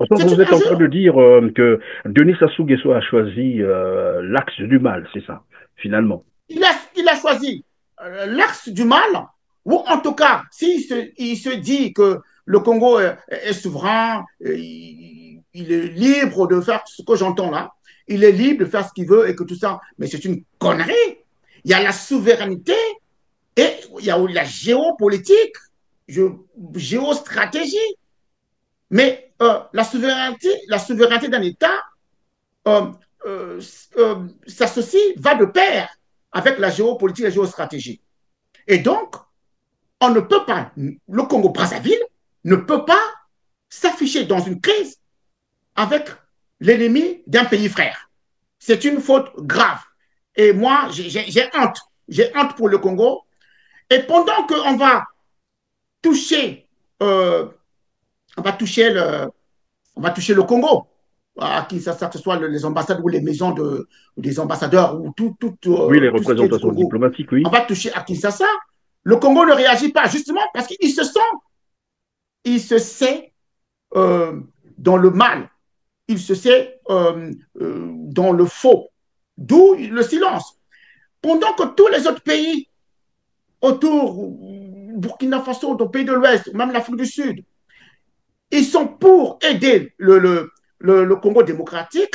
Donc C'est vous une êtes en train de injure. dire que Denis Sassou Nguesso a choisi l'axe du mal, c'est ça, finalement. Il a choisi l'axe du mal, ou en tout cas, s'il il se dit que le Congo est souverain, il est libre de faire ce que j'entends là, il est libre de faire ce qu'il veut et que tout ça, mais c'est une connerie. Il y a la souveraineté et il y a la géopolitique, géostratégie. Mais la souveraineté d'un État euh, euh, s'associe, va de pair avec la géopolitique et la géostratégie. Et donc, on ne peut pas, le Congo-Brazzaville ne peut pas s'afficher dans une crise avec l'ennemi d'un pays frère. C'est une faute grave. Et moi, j'ai honte. J'ai honte pour le Congo. Et pendant qu'on va toucher, euh, on va toucher on va toucher le Congo, à qui ça, que ce soit les ambassades ou les maisons des ambassadeurs ou Oui, les tout ce qui est du représentations Congo. diplomatiques, On oui. va toucher à Kinshasa. Le Congo ne réagit pas, justement parce qu'il il se sait euh, dans le mal, il se sait dans le faux, d'où le silence. Pendant que tous les autres pays autour, Burkina Faso, dans le pays de l'Ouest, même l'Afrique du Sud, ils sont pour aider le Congo démocratique.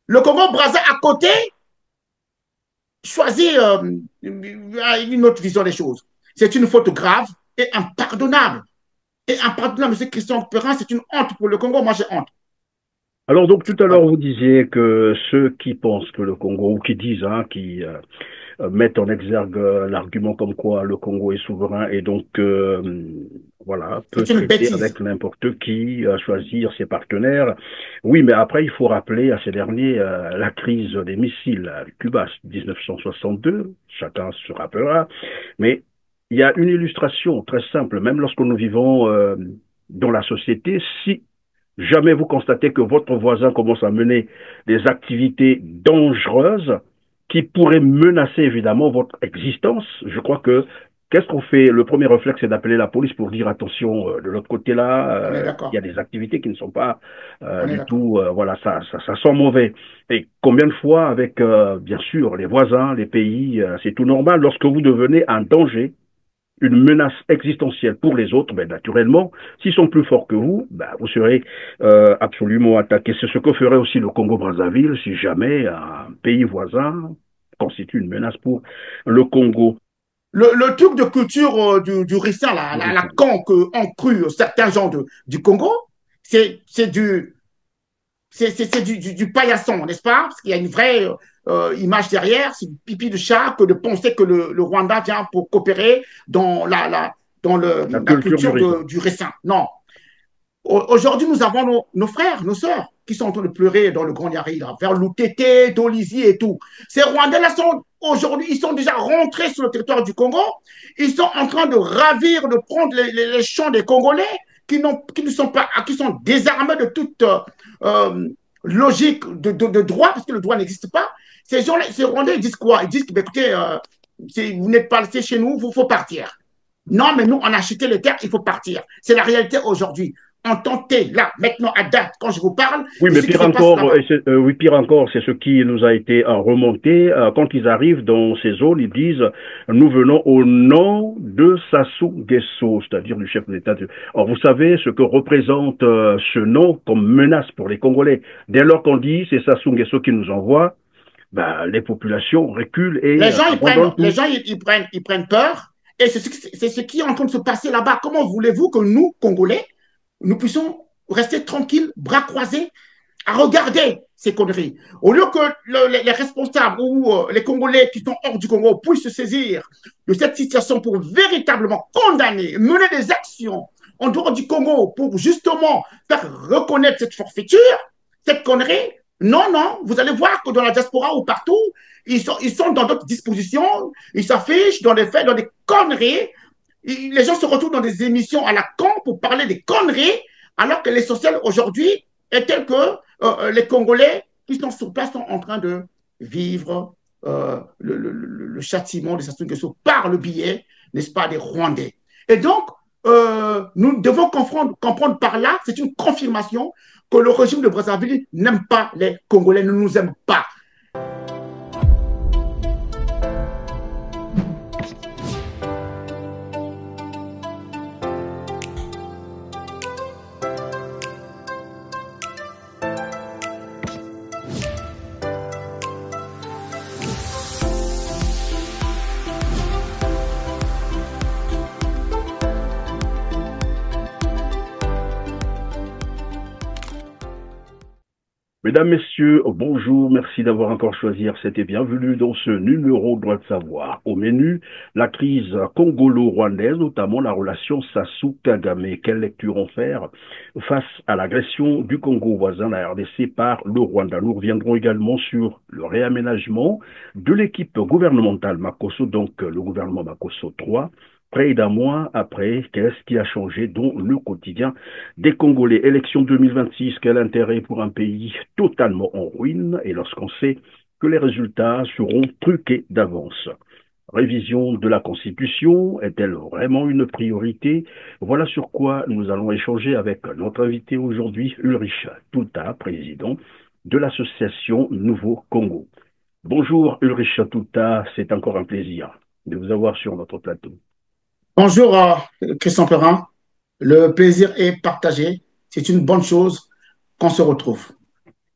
Le Congo Brazza à côté choisit une autre vision des choses. C'est une faute grave et impardonnable. Et impardonnable, M. Christian Perrin, c'est une honte pour le Congo. Moi, j'ai honte. Alors donc tout à l'heure Voilà. vous disiez que ceux qui pensent que le Congo, ou qui disent, hein, qui mettent en exergue l'argument comme quoi le Congo est souverain et donc voilà peut C'est une traiter bêtise. avec n'importe qui, choisir ses partenaires. Oui, mais après il faut rappeler à ces derniers la crise des missiles à Cuba 1962. Chacun se rappellera, mais il y a une illustration très simple, même lorsque nous vivons dans la société, si jamais vous constatez que votre voisin commence à mener des activités dangereuses qui pourraient menacer évidemment votre existence, je crois que qu'est-ce qu'on fait? Le premier réflexe, c'est d'appeler la police pour dire attention, de l'autre côté là, On est il y a d'accord. des activités qui ne sont pas On est du d'accord. tout, voilà, ça sent mauvais. Et combien de fois avec, bien sûr, les voisins, les pays, c'est tout normal. Lorsque vous devenez un danger, une menace existentielle pour les autres, ben, naturellement, s'ils sont plus forts que vous, ben, vous serez absolument attaqué. C'est ce que ferait aussi le Congo-Brazzaville si jamais un pays voisin constitue une menace pour le Congo. Le truc de culture du ricin, la con que ont cru certains gens du Congo, c'est du paillasson, n'est-ce pas? Parce qu'il y a une vraie image derrière, c'est du pipi de chat que de penser que le Rwanda vient pour coopérer dans La la culture du culture ricin. du ricin. Non. Aujourd'hui, nous avons nos frères, nos sœurs qui sont en train de pleurer dans le Grand Yari, là, vers Lutete, Dolisie et tout. Ces Rwandais-là sont aujourd'hui, ils sont déjà rentrés sur le territoire du Congo. Ils sont en train de ravir, de prendre les champs des Congolais qui ne sont pas, qui sont désarmés de toute logique de droit, parce que le droit n'existe pas. Ces Rwandais, ils disent quoi? Ils disent que, écoutez, vous n'êtes pas resté chez nous, il faut partir. Non, mais nous, on a acheté les terres, il faut partir. C'est la réalité aujourd'hui. En tenté, là, maintenant, à date, quand je vous parle, Oui, de mais ce qui pire se passe encore, là-bas. oui, pire encore, c'est ce qui nous a été remonté. Quand ils arrivent dans ces zones, ils disent, nous venons au nom de Sassou Nguesso, c'est-à-dire du chef d'État. Or, vous savez ce que représente ce nom comme menace pour les Congolais. Dès lors qu'on dit, c'est Sassou Nguesso qui nous envoie, ben, les populations reculent et abandonnent Les tout. gens, ils prennent peur. Et c'est ce qui est en train de se passer là-bas. Comment voulez-vous que nous, Congolais, nous puissions rester tranquilles, bras croisés, à regarder ces conneries. Au lieu que les responsables ou les Congolais qui sont hors du Congo puissent se saisir de cette situation pour véritablement condamner, mener des actions en dehors du Congo pour justement faire reconnaître cette forfaiture, cette connerie, non, non, vous allez voir que dans la diaspora ou partout, ils sont dans d'autres dispositions, ils s'affichent dans des faits, dans des conneries. Les gens se retrouvent dans des émissions à la con pour parler des conneries, alors que l'essentiel aujourd'hui est tel que les Congolais qui sont sur place sont en train de vivre le châtiment de Sassou Nguesso par le biais, n'est-ce pas, des Rwandais. Et donc, nous devons comprendre par là, c'est une confirmation que le régime de Brazzaville n'aime pas les Congolais, ne nous aime pas. Mesdames, Messieurs, bonjour, merci d'avoir encore choisi RCT et bienvenue dans ce numéro Droit de savoir. Au menu, la crise congolo-rwandaise, notamment la relation Sassou-Kagame. Quelle lecture en faire face à l'agression du Congo voisin, la RDC, par le Rwanda? Nous reviendrons également sur le réaménagement de l'équipe gouvernementale Makosso, donc le gouvernement Makosso 3. Près d'un mois après, qu'est-ce qui a changé dans le quotidien des Congolais? Élection 2026, quel intérêt pour un pays totalement en ruine et lorsqu'on sait que les résultats seront truqués d'avance? Révision de la Constitution, est-elle vraiment une priorité? Voilà sur quoi nous allons échanger avec notre invité aujourd'hui, Ulrich Tuta, président de l'association Nouveau Congo. Bonjour Ulrich Tuta, c'est encore un plaisir de vous avoir sur notre plateau. Bonjour, Christian Perrin. Le plaisir est partagé. C'est une bonne chose qu'on se retrouve.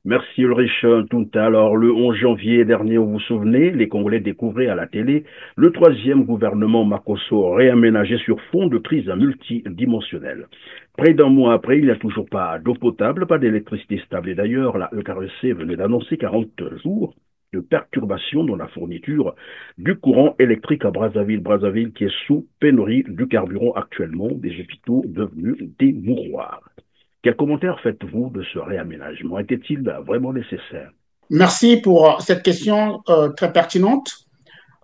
Merci Ulrich Tuta. Alors, le 11 janvier dernier, vous vous souvenez, les Congolais découvraient à la télé le troisième gouvernement Makosso réaménagé sur fond de crise multidimensionnelle. Près d'un mois après, il n'y a toujours pas d'eau potable, pas d'électricité stable. Et d'ailleurs, la EKRC venait d'annoncer 40 jours de perturbations dans la fourniture du courant électrique à Brazzaville. Brazzaville qui est sous pénurie du carburant actuellement, des hôpitaux devenus des mouroirs. Quel commentaire faites-vous de ce réaménagement? Était-il vraiment nécessaire? Merci pour cette question très pertinente.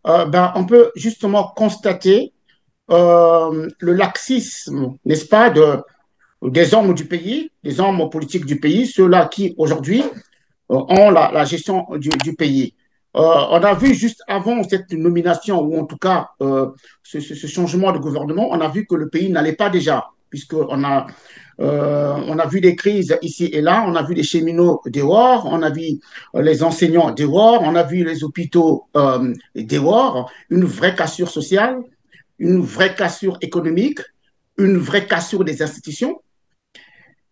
On peut justement constater le laxisme, n'est-ce pas, des hommes du pays, des hommes politiques du pays, ceux-là qui aujourd'hui ont la gestion du pays. On a vu juste avant cette nomination, ou en tout cas ce changement de gouvernement, on a vu que le pays n'allait pas déjà, puisqu'on a, on a vu des crises ici et là, on a vu les cheminots dehors, on a vu les enseignants dehors, on a vu les hôpitaux dehors, une vraie cassure sociale, une vraie cassure économique, une vraie cassure des institutions.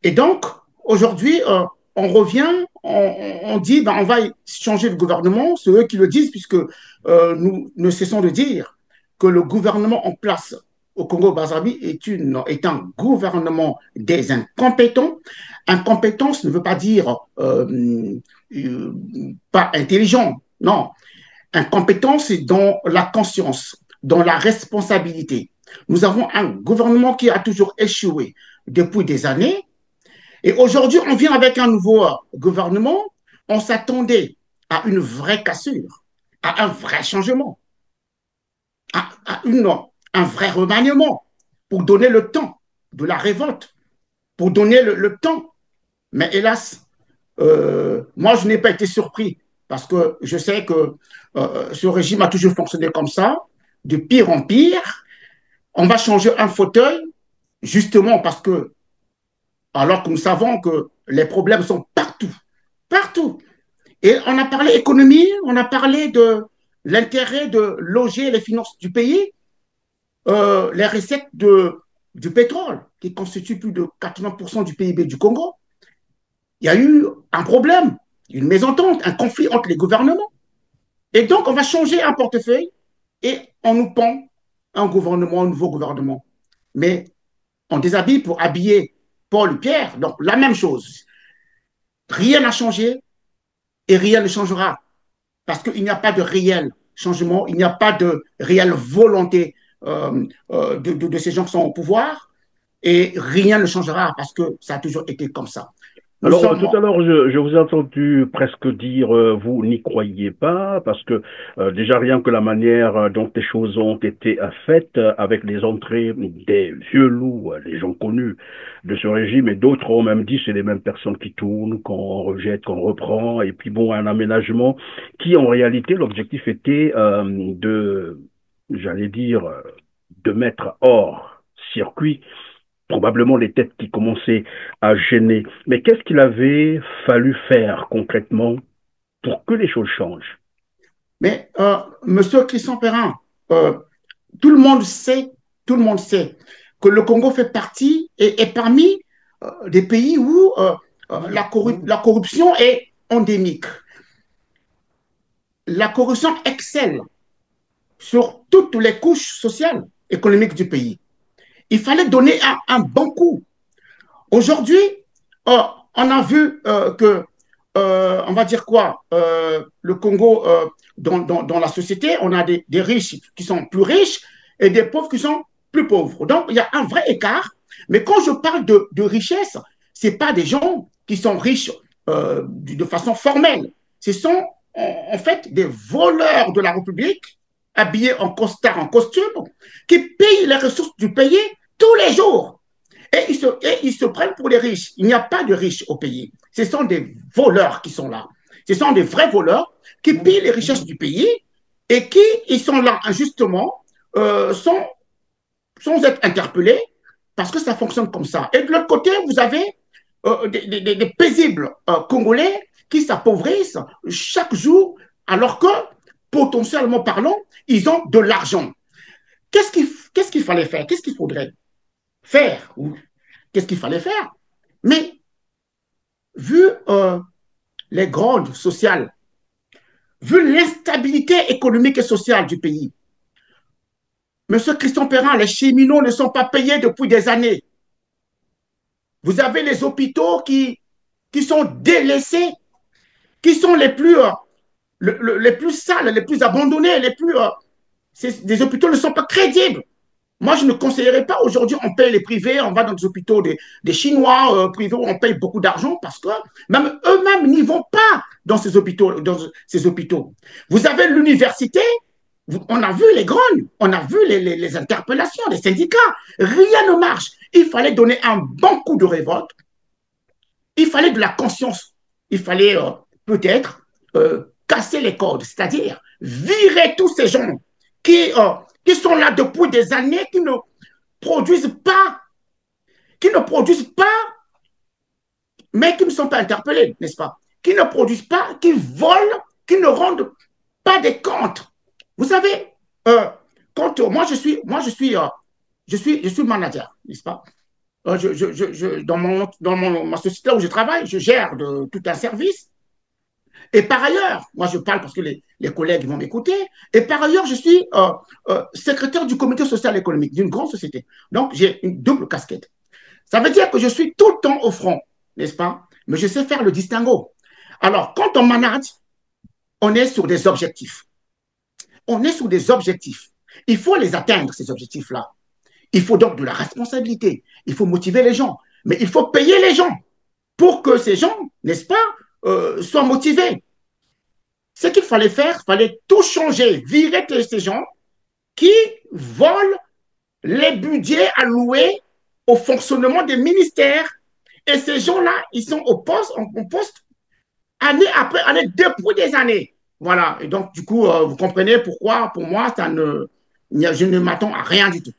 Et donc, aujourd'hui, on revient, on dit, on va changer de gouvernement. C'est eux qui le disent, puisque nous ne cessons de dire que le gouvernement en place au Congo-Brazzaville est un gouvernement des incompétents. Incompétence ne veut pas dire pas intelligent, non. Incompétence, c'est dans la conscience, dans la responsabilité. Nous avons un gouvernement qui a toujours échoué depuis des années. Et aujourd'hui, on vient avec un nouveau gouvernement. On s'attendait à une vraie cassure, à un vrai changement, à un vrai remaniement pour donner le temps de la révolte, pour donner le temps. Mais hélas, moi, je n'ai pas été surpris parce que je sais que ce régime a toujours fonctionné comme ça, de pire en pire. On va changer un fauteuil, justement parce que alors que nous savons que les problèmes sont partout, partout. Et on a parlé économie, on a parlé de l'intérêt de loger les finances du pays, les recettes du pétrole, qui constituent plus de 80% du PIB du Congo. Il y a eu un problème, une mésentente, un conflit entre les gouvernements. Et donc, on va changer un portefeuille et on nous pend un gouvernement, un nouveau gouvernement. Mais on déshabille pour habiller Paul Pierre, donc la même chose. Rien n'a changé et rien ne changera parce qu'il n'y a pas de réel changement, il n'y a pas de réelle volonté de ces gens qui sont au pouvoir et rien ne changera parce que ça a toujours été comme ça. Alors, tout à l'heure, je vous ai entendu presque dire vous n'y croyez pas, parce que déjà rien que la manière dont les choses ont été faites, avec les entrées des vieux loups, les gens connus de ce régime, et d'autres ont même dit c'est les mêmes personnes qui tournent, qu'on rejette, qu'on reprend, et puis bon, un aménagement qui en réalité, l'objectif était j'allais dire, de mettre hors circuit, probablement les têtes qui commençaient à gêner. Mais qu'est-ce qu'il avait fallu faire concrètement pour que les choses changent? Mais, Monsieur Christian Perrin, euh, tout le monde sait, tout le monde sait que le Congo fait partie et est parmi des pays où la corruption est endémique. La corruption excelle sur toutes les couches sociales, économiques du pays. Il fallait donner un bon coup. Aujourd'hui, on a vu que, on va dire quoi, le Congo, dans la société, on a des riches qui sont plus riches et des pauvres qui sont plus pauvres. Donc, il y a un vrai écart. Mais quand je parle de richesse, ce n'est pas des gens qui sont riches de façon formelle. Ce sont en fait des voleurs de la République, habillés en costard, en costume, qui payent les ressources du pays tous les jours. Et ils se prennent pour les riches. Il n'y a pas de riches au pays. Ce sont des voleurs qui sont là. Ce sont des vrais voleurs qui pillent les richesses du pays et qui, ils sont là injustement, sans être interpellés parce que ça fonctionne comme ça. Et de l'autre côté, vous avez des paisibles Congolais qui s'appauvrissent chaque jour alors que, potentiellement parlant, ils ont de l'argent. Qu'est-ce qu'il fallait faire? Qu'est-ce qu'il faudrait faire? Qu'est-ce qu'il fallait faire? Mais vu les grandes sociales, vu l'instabilité économique et sociale du pays, Monsieur Christian Perrin, les cheminots ne sont pas payés depuis des années. Vous avez les hôpitaux qui sont délaissés, qui sont les plus sales, les plus abandonnés, des hôpitaux ne sont pas crédibles. Moi, je ne conseillerais pas aujourd'hui, on paye les privés, on va dans des hôpitaux des Chinois privés où on paye beaucoup d'argent parce que même eux-mêmes n'y vont pas dans ces hôpitaux. Vous avez l'université, on a vu les grognes, on a vu les interpellations, les syndicats, rien ne marche. Il fallait donner un bon coup de révolte, il fallait de la conscience, il fallait peut-être casser les codes, c'est-à-dire virer tous ces gens qui sont là depuis des années, produisent pas, qui ne produisent pas, mais qui ne sont pas interpellés, n'est-ce pas? Qui ne produisent pas, qui volent, qui ne rendent pas des comptes. Vous savez, quand je suis manager, n'est-ce pas? Dans ma société où je travaille, je gère tout un service. Et par ailleurs, moi je parle parce que les collègues vont m'écouter, et par ailleurs, je suis secrétaire du comité social économique d'une grande société. Donc, j'ai une double casquette. Ça veut dire que je suis tout le temps au front, n'est-ce pas? Mais je sais faire le distinguo. Alors, quand on manage, on est sur des objectifs. On est sur des objectifs. Il faut les atteindre, ces objectifs-là. Il faut donc de la responsabilité. Il faut motiver les gens. Mais il faut payer les gens pour que ces gens, n'est-ce pas, soient motivés. Ce qu'il fallait faire, il fallait tout changer, virer ces gens qui volent les budgets alloués au fonctionnement des ministères. Et ces gens-là, ils sont en poste année après année, depuis des années. Voilà. Et donc, du coup, vous comprenez pourquoi, pour moi, je ne m'attends à rien du tout.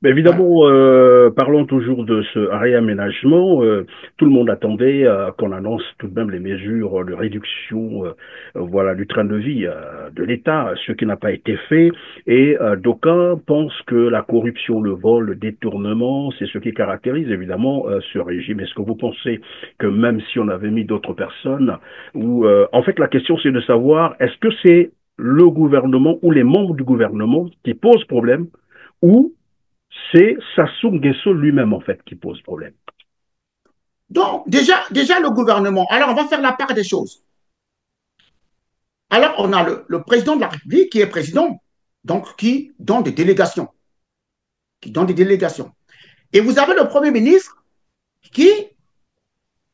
Mais Voilà. évidemment, parlons toujours de ce réaménagement. Tout le monde attendait qu'on annonce tout de même les mesures de réduction, voilà, du train de vie de l'État, ce qui n'a pas été fait. Et d'aucuns pensent que la corruption, le vol, le détournement, c'est ce qui caractérise évidemment ce régime. Est-ce que vous pensez que même si on avait mis d'autres personnes, ou en fait la question c'est de savoir est-ce que c'est le gouvernement ou les membres du gouvernement qui posent problème, ou c'est Sassou Nguesso lui-même, en fait, qui pose problème. Donc, déjà, le gouvernement. Alors, on va faire la part des choses. Alors, on a le président de la République qui est président, donc qui donne des délégations. Qui donne des délégations. Et vous avez le Premier ministre qui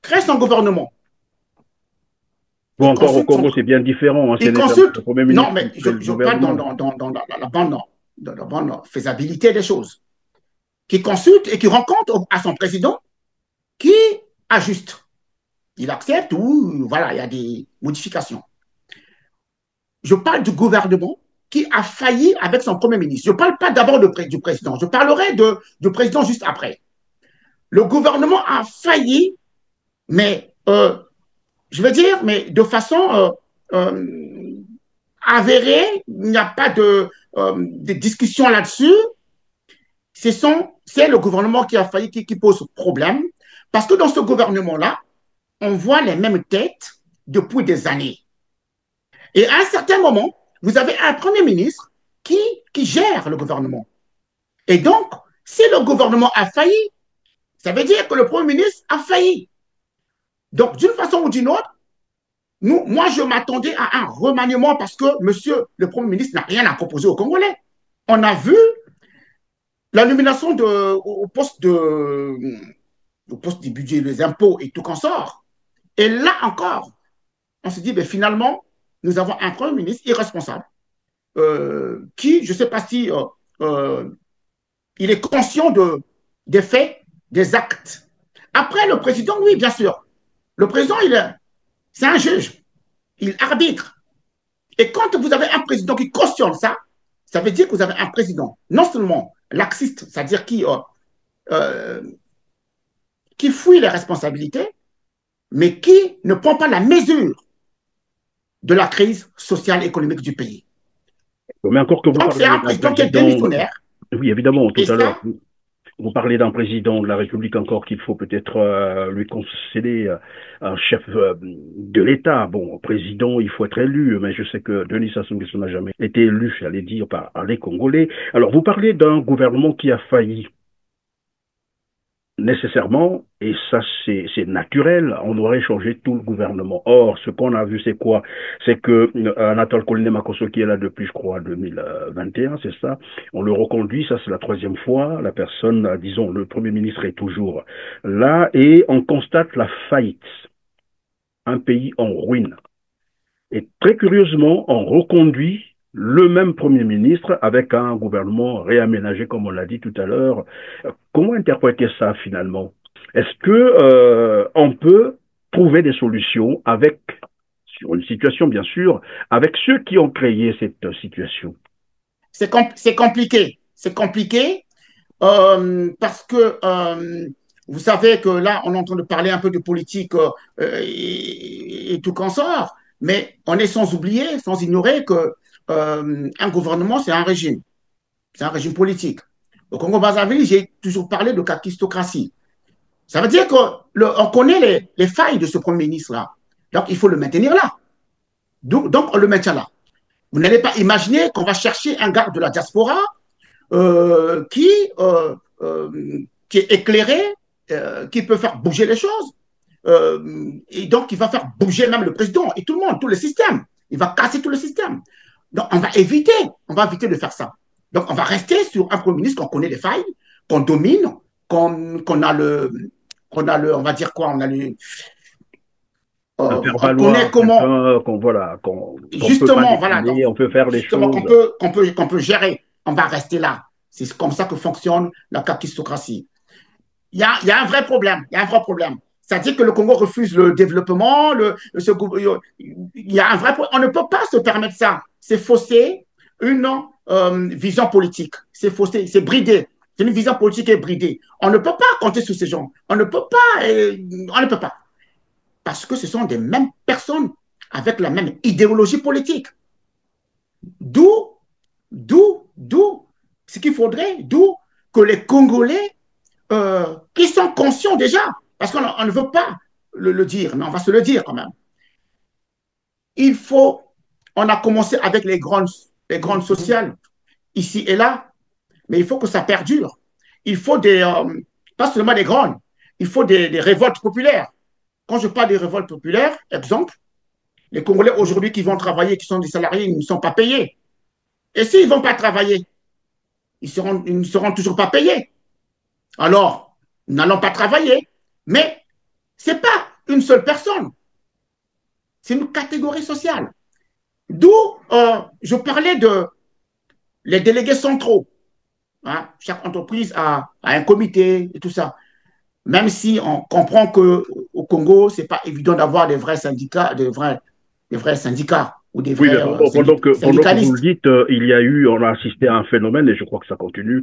crée son gouvernement. Bon, Il encore au consulte son. Congo, c'est bien différent. Hein. C'est Il le consulte. Premier Non, ministre qui mais crée le je parle dans, gouvernement. dans, dans, dans la bonne faisabilité des choses. Qui consulte et qui rencontre à son président qui ajuste. Il accepte ou voilà, il y a des modifications. Je parle du gouvernement qui a failli avec son Premier ministre. Je ne parle pas d'abord du président, je parlerai du président juste après. Le gouvernement a failli, mais je veux dire, mais de façon avérée, il n'y a pas de discussion là-dessus. C'est le gouvernement qui a failli, qui pose problème, parce que dans ce gouvernement-là, on voit les mêmes têtes depuis des années. Et à un certain moment, vous avez un Premier ministre qui gère le gouvernement. Et donc, si le gouvernement a failli, ça veut dire que le Premier ministre a failli. Donc, d'une façon ou d'une autre, moi, je m'attendais à un remaniement parce que monsieur le Premier ministre n'a rien à proposer aux Congolais. On a vu la nomination au poste du budget, des impôts et tout qu'on sort. Et là encore, on se dit, ben, finalement, nous avons un Premier ministre irresponsable qui, je ne sais pas si il est conscient des faits, des actes. Après, le président, oui, bien sûr. Le président, c'est un juge. Il arbitre. Et quand vous avez un président qui cautionne ça, ça veut dire que vous avez un président, non seulement laxiste, c'est-à-dire qui fuit les responsabilités, mais qui ne prend pas la mesure de la crise sociale et économique du pays. Mais encore que vous Donc, c'est un président qui est démissionnaire. Oui, évidemment, tout à l'heure. Vous parlez d'un président de la République encore qu'il faut peut-être lui concéder un chef de l'État. Bon, président, il faut être élu, mais je sais que Denis Sassou Nguesso n'a jamais été élu, j'allais dire, par les Congolais. Alors, vous parlez d'un gouvernement qui a failli. Nécessairement, et ça c'est naturel, on aurait changé tout le gouvernement. Or, ce qu'on a vu, c'est quoi? C'est que Anatole Koliné Makosso, qui est là depuis, je crois, 2021, c'est ça, on le reconduit, ça c'est la troisième fois, la personne, disons, le Premier ministre est toujours là, et on constate la faillite. Un pays en ruine. Et très curieusement, on reconduit le même Premier ministre avec un gouvernement réaménagé, comme on l'a dit tout à l'heure. Comment interpréter ça finalement? Est-ce que on peut trouver des solutions avec, sur une situation bien sûr, avec ceux qui ont créé cette situation? C'est compliqué. C'est compliqué parce que vous savez que là, on est en train de parler un peu de politique et tout qu'en sort, mais on est sans oublier, sans ignorer que un gouvernement, c'est un régime. C'est un régime politique. Au Congo-Brazzaville, j'ai toujours parlé de kakistocratie. Ça veut dire qu'on connaît les failles de ce Premier ministre-là. Donc, il faut le maintenir là. Donc, on le maintient là. Vous n'allez pas imaginer qu'on va chercher un gars de la diaspora qui est éclairé, qui peut faire bouger les choses. Et donc, il va faire bouger même le président et tout le monde, tout le système. Il va casser tout le système. Donc, on va éviter de faire ça. Donc, on va rester sur un Premier ministre qu'on connaît les failles, qu'on domine, qu'on a on va dire quoi, on a le, on connaît comment, justement, voilà, donc, on peut faire les choses, qu'on peut gérer. On va rester là. C'est comme ça que fonctionne la kakistocratie. Il y a un vrai problème. Il y a un vrai problème. C'est-à-dire que le Congo refuse le développement. Il y a un vrai problème. On ne peut pas se permettre ça. C'est fausser une vision politique. C'est fausser, c'est bridé. C'est une vision politique qui est bridée. On ne peut pas compter sur ces gens. On ne peut pas. Parce que ce sont des mêmes personnes avec la même idéologie politique. D'où ce qu'il faudrait, d'où que les Congolais qui sont conscients déjà, parce qu'on ne veut pas le dire, mais on va se le dire quand même. On a commencé avec les grandes sociales, ici et là, mais il faut que ça perdure. Il faut pas seulement des grandes, il faut des révoltes populaires. Quand je parle des révoltes populaires, exemple, les Congolais aujourd'hui qui vont travailler, qui sont des salariés, ils ne sont pas payés. Et s'ils ne vont pas travailler, ils ne seront toujours pas payés. Alors, nous n'allons pas travailler. Mais ce n'est pas une seule personne. C'est une catégorie sociale. D'où je parlais les délégués centraux. Hein, chaque entreprise a un comité et tout ça. Même si on comprend qu'au Congo, ce n'est pas évident d'avoir des vrais syndicats, des vrais syndicats ou des Oui, mais vrais pendant que vous le syndicalistes. dites, on a assisté à un phénomène et je crois que ça continue.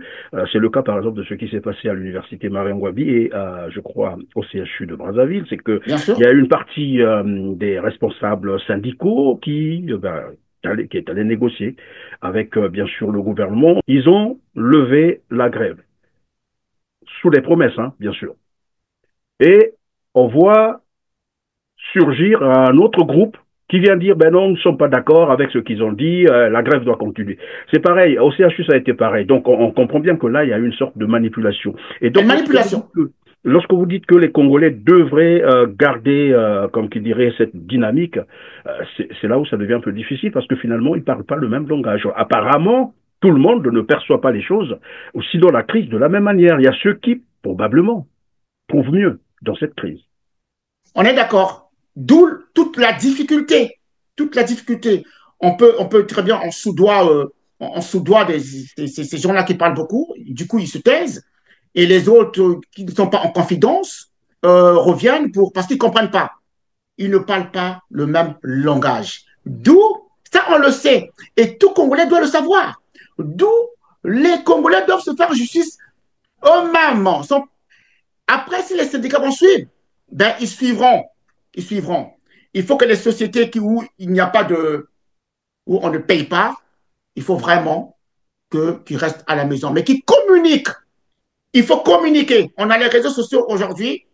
C'est le cas, par exemple, de ce qui s'est passé à l'université Mariangouabi et, je crois, au CHU de Brazzaville. C'est que Bien il y sûr. a une partie des responsables syndicaux qui est allé négocier avec, bien sûr, le gouvernement. Ils ont levé la grève sous les promesses, hein, bien sûr. Et on voit surgir un autre groupe qui vient dire ben non, nous ne sommes pas d'accord avec ce qu'ils ont dit, la grève doit continuer. C'est pareil, au CHU ça a été pareil. Donc on comprend bien que là il y a une sorte de manipulation. Et Une donc manipulation. lorsque vous dites que les Congolais devraient garder, comme qui dirait, cette dynamique, c'est là où ça devient un peu difficile parce que finalement ils ne parlent pas le même langage. Apparemment, tout le monde ne perçoit pas les choses, ou sinon la crise de la même manière. Il y a ceux qui, probablement, trouvent mieux dans cette crise. On est d'accord. D'où toute la difficulté. Toute la difficulté. On peut très bien, en sous-doigt ces gens-là qui parlent beaucoup, du coup, ils se taisent. Et les autres qui ne sont pas en confidence reviennent parce qu'ils ne comprennent pas. Ils ne parlent pas le même langage. D'où, ça on le sait, et tout Congolais doit le savoir. D'où les Congolais doivent se faire justice eux-mêmes. Après, si les syndicats vont suivre, ben, ils suivront. Ils suivront. Il faut que les sociétés où il n'y a pas de, où on ne paye pas, il faut vraiment qu'ils restent à la maison, mais qu'ils communiquent. Il faut communiquer. On a les réseaux sociaux aujourd'hui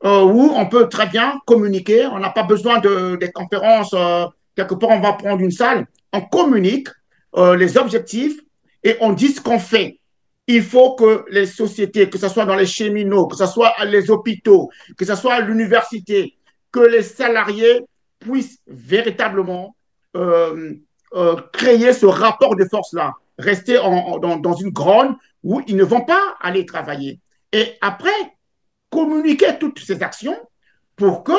où on peut très bien communiquer. On n'a pas besoin des conférences. Quelque part, on va prendre une salle. On communique les objectifs et on dit ce qu'on fait. Il faut que les sociétés, que ce soit dans les cheminots, que ce soit à les hôpitaux, que ce soit à l'université, que les salariés puissent véritablement créer ce rapport de force-là, rester dans une grogne où ils ne vont pas aller travailler. Et après, communiquer toutes ces actions pour que,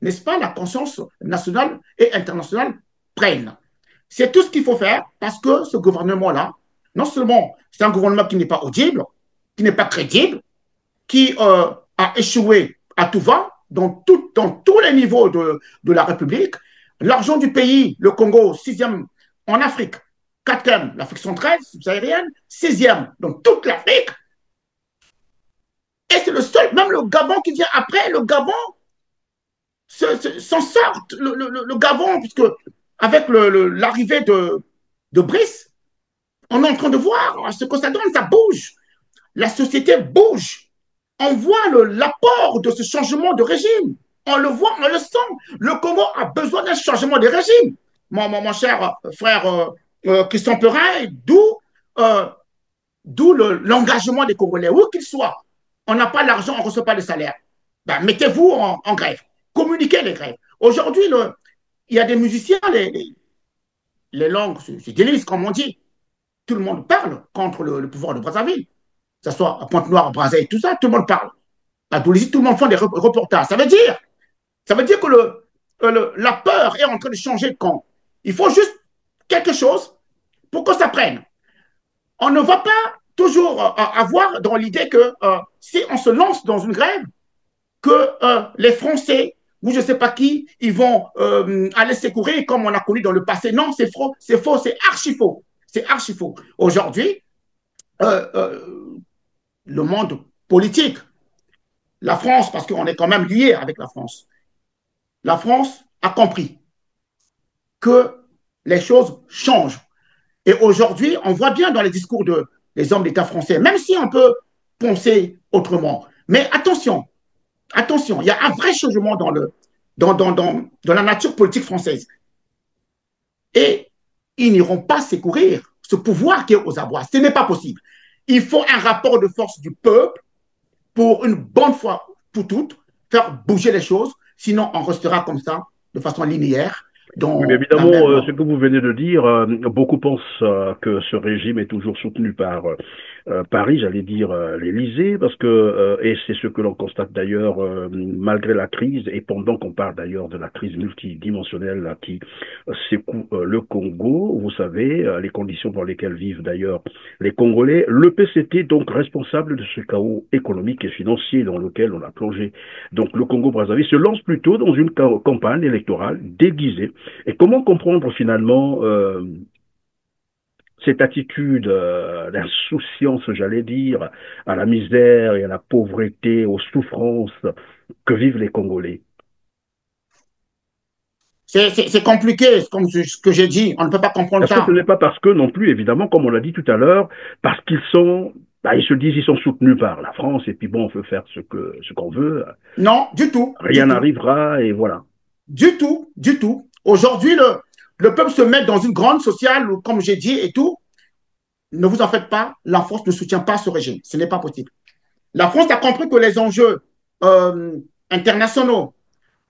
n'est-ce pas, la conscience nationale et internationale prenne. C'est tout ce qu'il faut faire parce que ce gouvernement-là, non seulement c'est un gouvernement qui n'est pas audible, qui n'est pas crédible, qui a échoué à tout va dans tous les niveaux de la République. L'argent du pays, le Congo, sixième en Afrique, quatrième, l'Afrique centrale, subsaharienne, sixième dans toute l'Afrique. Et c'est le seul, même le Gabon qui vient après, le Gabon s'en sort, le Gabon, puisque avec l'arrivée de Brice, on est en train de voir ce que ça donne, ça bouge. La société bouge. On voit l'apport de ce changement de régime. On le voit, on le sent. Le Congo a besoin d'un changement de régime. Mon cher frère Christian Perrin, euh, d'où l'engagement des Congolais, où qu'ils soient. On n'a pas l'argent, on ne reçoit pas le salaire. Ben, mettez-vous en grève. Communiquez les grèves. Aujourd'hui, il y a des musiciens, les langues se comme on dit. Tout le monde parle contre le pouvoir de Brazzaville. Que ce soit à Pointe-Noire, à Brazzaville, tout ça, tout le monde parle. À Doulizy, tout le monde fait des reportages. Ça veut dire que la peur est en train de changer de camp. Il faut juste quelque chose pour que ça prenne. On ne va pas toujours avoir dans l'idée que si on se lance dans une grève, que les Français ou je ne sais pas qui, ils vont aller secourir comme on a connu dans le passé. Non, c'est faux, c'est archi faux. C'est archi faux. Aujourd'hui, euh, euh, le monde politique, la France, parce qu'on est quand même lié avec la France a compris que les choses changent. Et aujourd'hui, on voit bien dans les discours des hommes d'État français, même si on peut penser autrement. Mais attention, attention, il y a un vrai changement dans la nature politique française. Et ils n'iront pas secourir ce pouvoir qui est aux abois. Ce n'est pas possible. Il faut un rapport de force du peuple pour une bonne fois pour toutes faire bouger les choses. Sinon, on restera comme ça, de façon linéaire, Oui, mais dans la évidemment, même. ce que vous venez de dire, beaucoup pensent que ce régime est toujours soutenu par Paris, j'allais dire l'Élysée, parce que, et c'est ce que l'on constate d'ailleurs, malgré la crise, et pendant qu'on parle d'ailleurs de la crise multidimensionnelle là, qui secoue le Congo, vous savez, les conditions dans lesquelles vivent d'ailleurs les Congolais, le PCT, donc responsable de ce chaos économique et financier dans lequel on a plongé. Donc le Congo-Brazzaville se lance plutôt dans une campagne électorale déguisée Et comment comprendre finalement cette attitude d'insouciance, j'allais dire, à la misère et à la pauvreté, aux souffrances que vivent les Congolais? C'est compliqué, comme ce que j'ai dit. On ne peut pas comprendre Est-ce que ce ça. n'est pas parce que non plus, évidemment, comme on l'a dit tout à l'heure, parce qu'ils sont, bah, ils se disent, ils sont soutenus par la France, et puis bon, on peut faire ce qu'on veut, Non, du tout, rien du tout, n'arrivera, et voilà. du tout, du tout. Aujourd'hui, le peuple se met dans une grande sociale, comme j'ai dit, et tout. Ne vous en faites pas, la France ne soutient pas ce régime. Ce n'est pas possible. La France a compris que les enjeux euh, internationaux,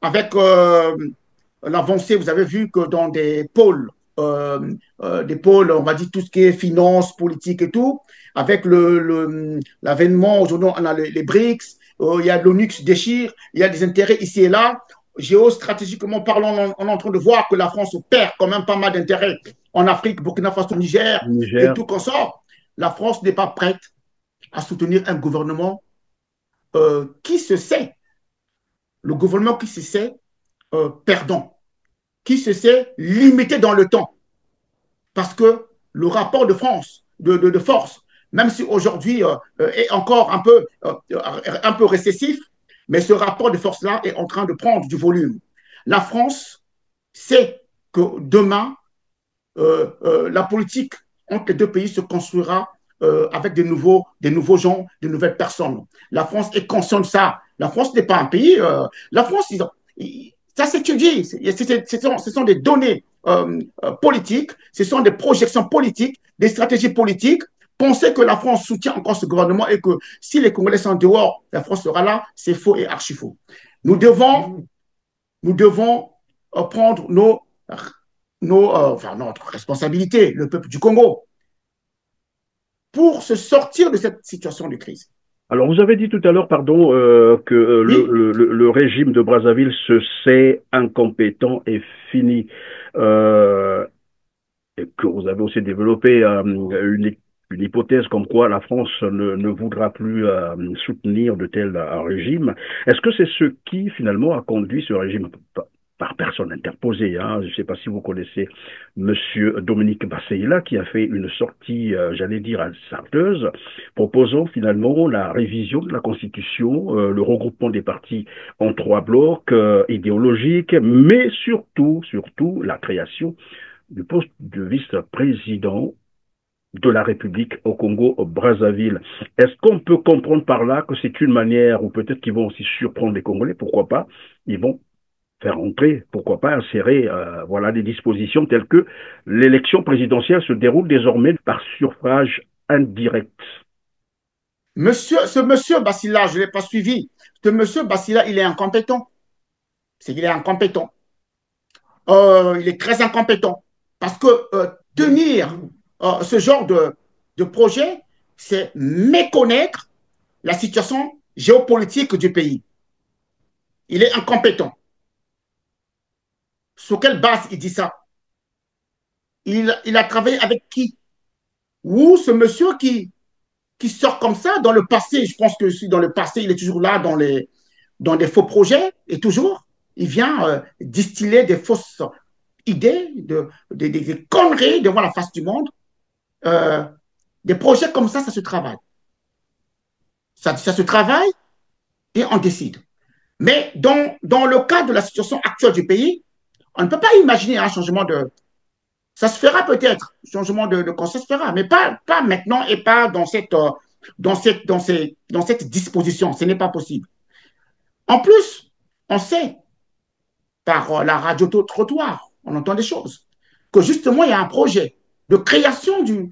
avec l'avancée, vous avez vu que dans des pôles, on va dire tout ce qui est finance, politique et tout, avec l'avènement, aujourd'hui on a les BRICS, il y a l'ONU qui se déchire, il y a des intérêts ici et là. Géostratégiquement parlant, on est en train de voir que la France perd quand même pas mal d'intérêts en Afrique, Burkina Faso, Niger et Niger, tout qu'on sort. La France n'est pas prête à soutenir un gouvernement qui se sait, le gouvernement qui se sait perdant, qui se sait limité dans le temps. Parce que le rapport de France, de force, même si aujourd'hui est encore un peu récessif, mais ce rapport de force-là est en train de prendre du volume. La France sait que demain, la politique entre les deux pays se construira avec des nouveaux gens, de nouvelles personnes. La France est consciente de ça. La France n'est pas un pays. La France, ça s'étudie. Ce sont des données politiques, ce sont des projections politiques, des stratégies politiques. Penser que la France soutient encore ce gouvernement et que si les Congolais sont dehors, la France sera là, c'est faux et archi faux. Nous devons, nous devons prendre enfin, notre responsabilité, le peuple du Congo, pour se sortir de cette situation de crise. alors, vous avez dit tout à l'heure, pardon, que Oui, le régime de Brazzaville se sait incompétent et fini. Euh, et que vous avez aussi développé une hypothèse comme quoi la France ne voudra plus soutenir de tels régimes. Est-ce que c'est ce qui finalement a conduit ce régime par personne interposée, hein. Je ne sais pas si vous connaissez Monsieur Dominique Basseila qui a fait une sortie, j'allais dire, hasardeuse, proposant finalement la révision de la Constitution, le regroupement des partis en trois blocs idéologiques, mais surtout la création du poste de vice-président de la République au Congo-Brazzaville. Est-ce qu'on peut comprendre par là que c'est une manière, ou peut-être qu'ils vont aussi surprendre les Congolais, pourquoi pas, ils vont faire entrer, pourquoi pas insérer voilà, des dispositions telles que l'élection présidentielle se déroule désormais par suffrage indirect. ce monsieur Bassila, je ne l'ai pas suivi. Ce monsieur Bassila, il est incompétent. C'est qu'il est incompétent. Il est très incompétent. Parce que tenir ce genre de projet, c'est méconnaître la situation géopolitique du pays. Il est incompétent. Sur quelle base il dit ça? Il a travaillé avec qui? Ou ce monsieur qui sort comme ça dans le passé, je pense que si dans le passé, il est toujours là dans des faux projets, et toujours, il vient distiller des fausses idées, des conneries devant la face du monde. Euh, des projets comme ça se travaille. Ça se travaille et on décide. Mais dans le cas de la situation actuelle du pays, on ne peut pas imaginer un changement de... Ça se fera peut-être, changement de concept se fera, mais pas maintenant et pas dans cette disposition. Ce n'est pas possible. En plus, on sait par la radio-trottoir, on entend des choses, que justement, il y a un projet de création Le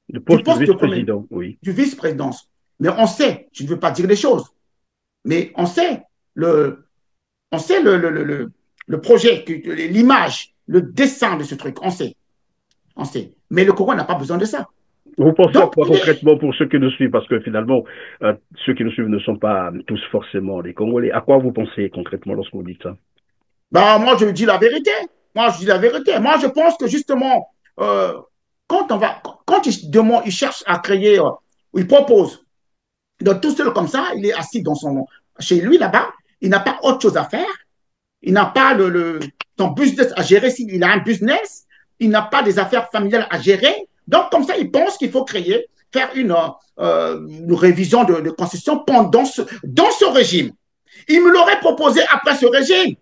du poste de poste de premier, vice-président, oui. du vice-présidence. Mais on sait, je ne veux pas dire les choses, mais le, on sait le projet, l'image, le dessin de ce truc, on sait, on sait. Mais le Congo n'a pas besoin de ça. Vous pensez à Donc, quoi concrètement pour ceux qui nous suivent? Parce que finalement, ceux qui nous suivent ne sont pas tous forcément des Congolais. À quoi vous pensez concrètement lorsque vous dites ça? bah, moi, je dis la vérité. Moi, je dis la vérité. Moi, je pense que justement, euh, quand il demande, il cherche à créer, il propose, donc tout seul comme ça, il est assis chez lui là-bas, il n'a pas autre chose à faire, il n'a pas son business à gérer. S'il a un business, il n'a pas des affaires familiales à gérer. Donc, comme ça, il pense qu'il faut faire une révision de constitution dans ce régime. Il me l'aurait proposé après ce régime.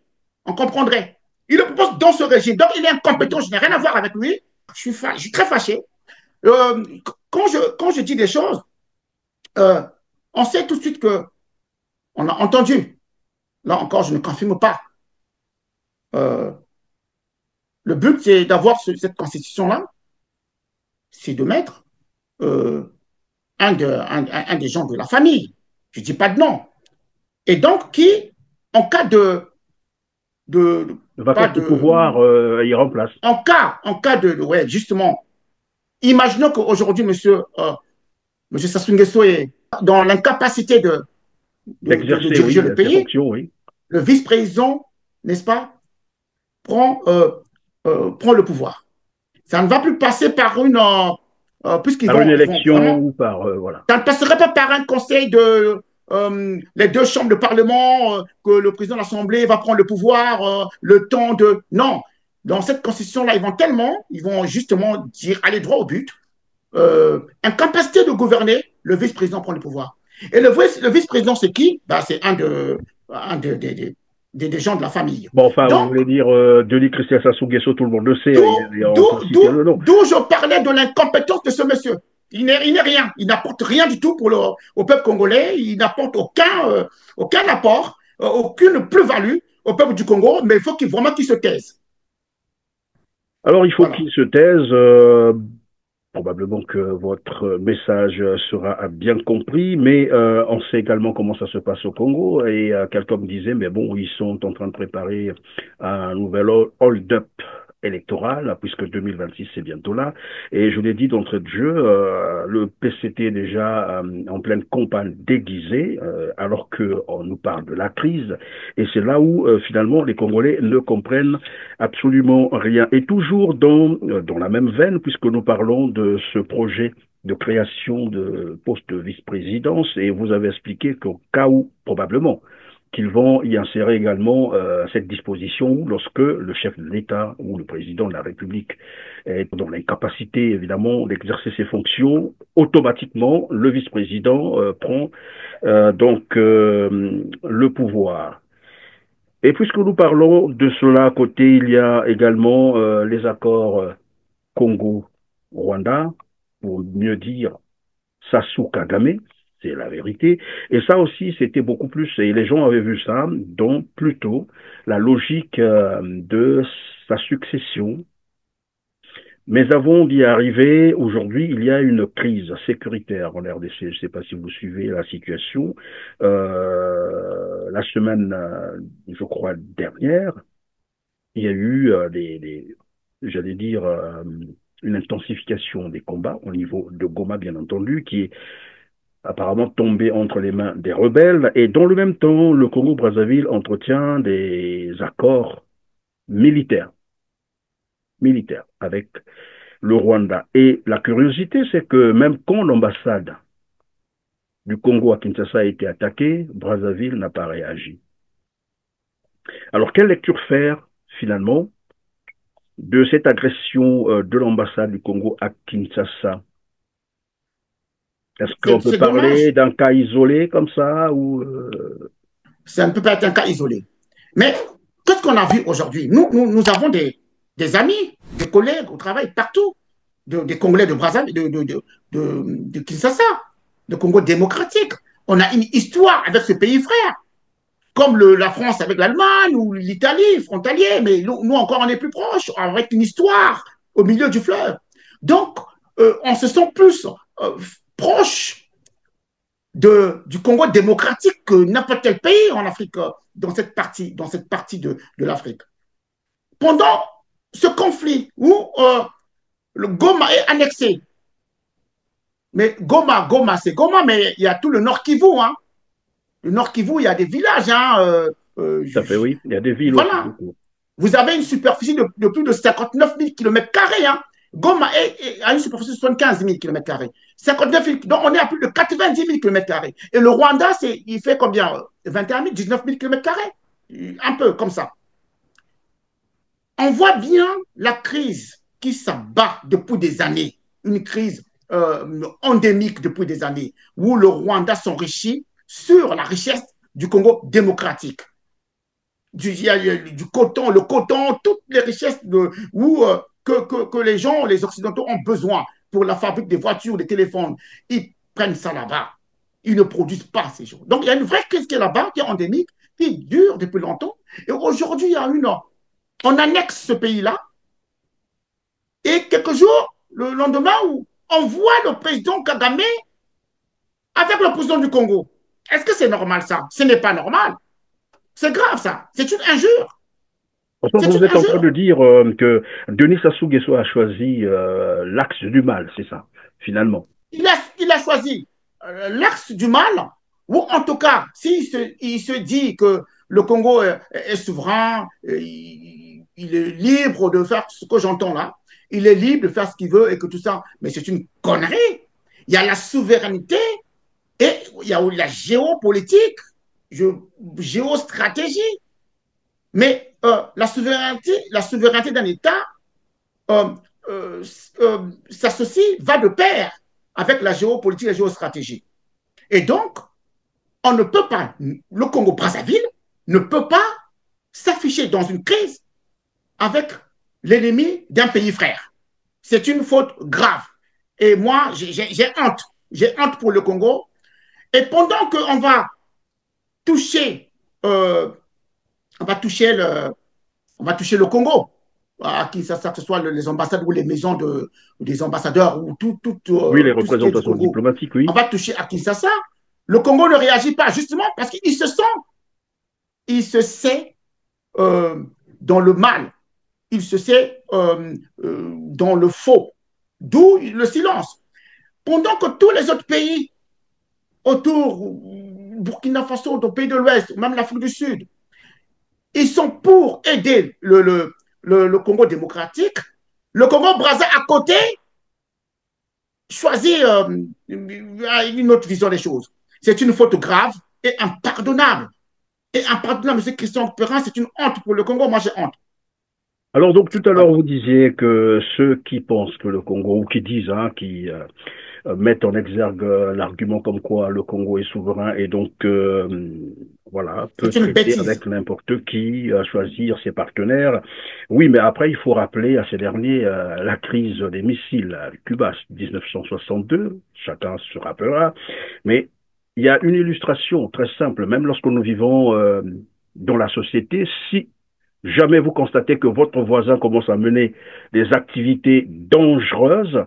On comprendrait. Il le propose dans ce régime. Donc, il est incompétent. Je n'ai rien à voir avec lui. Je suis très fâché. Euh, quand je dis des choses, euh, on sait tout de suite que on a entendu. Là encore, je ne confirme pas. Euh, le but, c'est d'avoir cette constitution-là, c'est de mettre un des gens de la famille. Je ne dis pas de nom. Et donc, qui, en cas de Le vacance pas de pouvoir, de, il remplace. en cas ouais, justement, imaginons qu'aujourd'hui, monsieur Sassou Nguesso est dans l'incapacité de D'exercer, diriger oui, le ses pays, fonctions, oui. le vice-président, n'est-ce pas, prend le pouvoir. Ça ne va plus passer par puisqu'ils Par une ils vont élection vraiment, ou par, voilà. ça ne passerait pas par un conseil les deux chambres de parlement, que le président de l'Assemblée va prendre le pouvoir, le temps de... Non, dans cette constitution-là, ils vont justement dire, aller droit au but, incapacité de gouverner, le vice-président prend le pouvoir. Et le vice-président, c'est qui? Ben, c'est des gens de la famille. Bon, enfin, vous Donc, voulez dire Denis Christian Sassou Nguesso, tout le monde le sait, d'où et on peut citer le nom. je parlais de l'incompétence de ce monsieur. Il n'est rien. Il n'apporte rien du tout au peuple congolais. Il n'apporte aucun apport, aucune plus-value au peuple du Congo, mais il faut vraiment qu'il se taise. Alors, il faut Voilà. qu'il se taise. Probablement que votre message sera bien compris, mais on sait également comment ça se passe au Congo. Et quelqu'un me disait, mais bon, ils sont en train de préparer un nouvel hold-up électoral, puisque 2026 c'est bientôt là. Et je l'ai dit d'entrée de jeu, le PCT est déjà en pleine campagne déguisée, alors que on nous parle de la crise. Et c'est là où finalement les Congolais ne comprennent absolument rien. Et toujours dans la même veine, puisque nous parlons de ce projet de création de poste de vice-présidence, et vous avez expliqué qu'au cas où, probablement, qu'ils vont y insérer également cette disposition lorsque le chef de l'État ou le président de la République est dans l'incapacité, évidemment, d'exercer ses fonctions, automatiquement, le vice-président prend le pouvoir. Et puisque nous parlons de cela, à côté, il y a également les accords Congo-Rwanda, pour mieux dire Sassou Kagame, c'est la vérité. Et ça aussi, c'était beaucoup plus, et les gens avaient vu ça, donc plutôt la logique de sa succession. Mais avant d'y arriver, aujourd'hui, il y a une crise sécuritaire en RDC. Je ne sais pas si vous suivez la situation. La semaine, je crois, dernière, il y a eu j'allais dire, une intensification des combats au niveau de Goma, bien entendu, qui est apparemment tombé entre les mains des rebelles. Et dans le même temps, le Congo-Brazzaville entretient des accords militaires, militaires avec le Rwanda. Et la curiosité, c'est que même quand l'ambassade du Congo à Kinshasa a été attaquée, Brazzaville n'a pas réagi. Alors, quelle lecture faire, finalement, de cette agression de l'ambassade du Congo à Kinshasa? Est-ce qu'on peut C'est parler dommage. d'un cas isolé comme ça ou Ça ne peut pas être un cas isolé. Mais qu'est-ce qu'on a vu aujourd'hui? Nous avons des amis, des collègues au travail partout, des Congolais de Brazzaville, de Kinshasa, de Congo démocratique. On a une histoire avec ce pays frère, comme la France avec l'Allemagne ou l'Italie, frontalier, mais nous encore on est plus proches, avec une histoire au milieu du fleuve. Donc, on se sent plus proche du Congo démocratique que n'importe quel pays en Afrique, dans cette partie de l'Afrique. Pendant ce conflit où le Goma est annexé, mais Goma, c'est Goma, mais il y a tout le Nord Kivu. Hein. Le Nord Kivu, il y a des villages. Hein, tout à fait oui, il y a des villes aussi voilà. beaucoup. Vous avez une superficie de plus de 59 000 km². Hein. Goma a une superficie de 75 000 km². 59 000, donc on est à plus de 90 000 km². Et le Rwanda, il fait combien? 21 000, 19 000 km². Un peu comme ça. On voit bien la crise qui s'abat depuis des années, une crise endémique depuis des années, où le Rwanda s'enrichit sur la richesse du Congo démocratique. Du coton, le coton, toutes les richesses que les gens, les Occidentaux ont besoin pour la fabrique des voitures, des téléphones. Ils prennent ça là-bas. Ils ne produisent pas ces choses. Donc, il y a une vraie crise qui est là-bas, qui est endémique, qui dure depuis longtemps. Et aujourd'hui, il y a on annexe ce pays-là. Et quelques jours, le lendemain, où on voit le président Kagame avec le président du Congo. Est-ce que c'est normal ça? Ce n'est pas normal. C'est grave ça. C'est une injure. Pourtant, C'est vous une êtes en train de injure. dire que Denis Sassou Nguesso a choisi l'axe du mal, c'est ça, finalement. Il a choisi l'axe du mal, ou en tout cas, il se dit que le Congo est souverain, il est libre de faire ce que j'entends là, il est libre de faire ce qu'il veut et que tout ça, mais c'est une connerie. Il y a la souveraineté et il y a la géopolitique, géostratégie. Mais la souveraineté d'un État euh, euh, s'associe, va de pair avec la géopolitique et la géostratégie. Et donc, on ne peut pas, le Congo-Brazzaville ne peut pas s'afficher dans une crise avec l'ennemi d'un pays frère. C'est une faute grave. Et moi, j'ai honte. J'ai honte pour le Congo. Et pendant qu'on va toucher, euh, on va toucher on va toucher le Congo, à Kinshasa, que ce soit les ambassades ou les maisons des ambassadeurs ou Oui, les tout ce qui est du représentations Congo. diplomatiques, On oui. va toucher à Kinshasa. Le Congo ne réagit pas, justement parce qu'il se sait euh, dans le mal, il se sait dans le faux, d'où le silence. Pendant que tous les autres pays autour, Burkina Faso, dans le pays de l'Ouest, même l'Afrique du Sud, ils sont pour aider le Congo démocratique. Le Congo Brazza à côté choisit une autre vision des choses. C'est une faute grave et impardonnable. Et impardonnable, M. Christian Perrin, c'est une honte pour le Congo. Moi, j'ai honte. Alors donc tout à l'heure Voilà. vous disiez que ceux qui pensent que le Congo, ou qui disent, qui mettent en exergue l'argument comme quoi le Congo est souverain et donc voilà peut C'est une traiter bêtise. avec n'importe qui, choisir ses partenaires. Oui, mais après il faut rappeler à ces derniers la crise des missiles à Cuba 1962. Chacun se rappellera, mais il y a une illustration très simple, même lorsque nous vivons dans la société, si jamais vous constatez que votre voisin commence à mener des activités dangereuses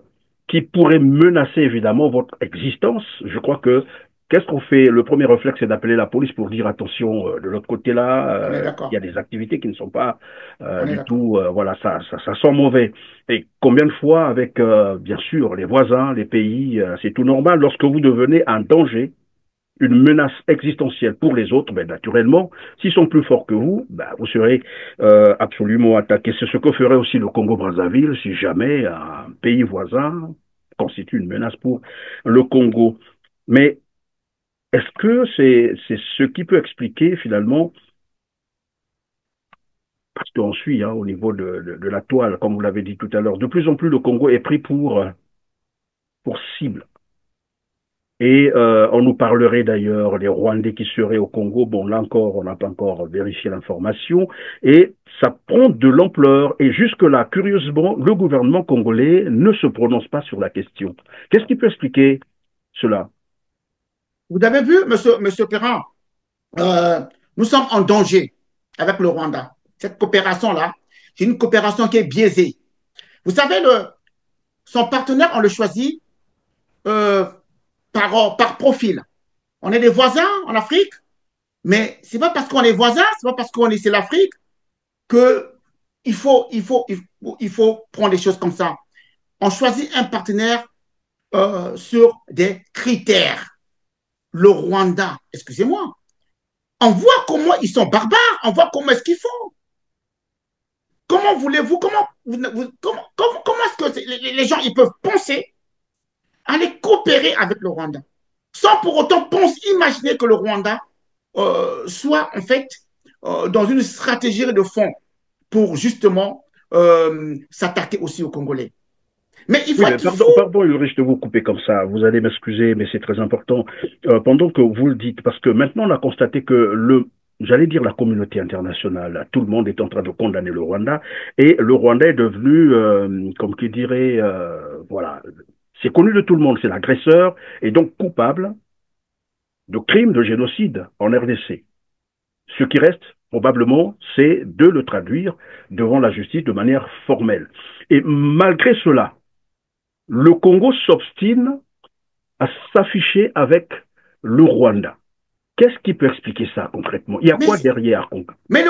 qui pourraient menacer évidemment votre existence, je crois que qu'est-ce qu'on fait? Le premier réflexe, c'est d'appeler la police pour dire attention, de l'autre côté là, On est il y a d'accord. des activités qui ne sont pas On est du d'accord. tout, voilà, ça sent mauvais. Et combien de fois avec, bien sûr, les voisins, les pays, c'est tout normal. Lorsque vous devenez un danger, une menace existentielle pour les autres, ben, naturellement, s'ils sont plus forts que vous, ben, vous serez absolument attaqué. C'est ce que ferait aussi le Congo-Brazzaville si jamais un pays voisin constitue une menace pour le Congo. Mais est-ce que c'est ce qui peut expliquer finalement, parce qu'on suit au niveau de la toile, comme vous l'avez dit tout à l'heure, de plus en plus le Congo est pris pour cible. Et on nous parlerait d'ailleurs des Rwandais qui seraient au Congo. Bon, là encore, on n'a pas encore vérifié l'information. Et ça prend de l'ampleur. Et jusque-là, curieusement, le gouvernement congolais ne se prononce pas sur la question. Qu'est-ce qui peut expliquer cela? Vous avez vu, monsieur Perrin, euh, nous sommes en danger avec le Rwanda. Cette coopération-là, c'est une coopération qui est biaisée. Vous savez, son partenaire, on le choisit euh, par profil. On est des voisins en Afrique, mais c'est pas parce qu'on est voisins, c'est pas parce qu'on est c'est l'Afrique que il faut prendre les choses comme ça. On choisit un partenaire sur des critères. Le Rwanda, excusez-moi, on voit comment ils sont barbares, on voit comment est-ce qu'ils font. Comment voulez-vous, comment est-ce que les gens ils peuvent penser à aller coopérer avec le Rwanda sans pour autant imaginer que le Rwanda soit en fait dans une stratégie de fond pour justement s'attaquer aussi aux Congolais. Mais il faut Oui, mais être pardon, fou. pardon, Ulrich, de vous couper comme ça. Vous allez m'excuser, mais c'est très important. Pendant que vous le dites, parce que maintenant on a constaté que j'allais dire la communauté internationale, tout le monde est en train de condamner le Rwanda, et le Rwanda est devenu, comme qui dirait, voilà, c'est connu de tout le monde, c'est l'agresseur et donc coupable de crimes de génocide en RDC. Ce qui reste, probablement, c'est de le traduire devant la justice de manière formelle. Et malgré cela, le Congo s'obstine à s'afficher avec le Rwanda. Qu'est-ce qui peut expliquer ça concrètement? Il y a Mais, quoi derrière? mais,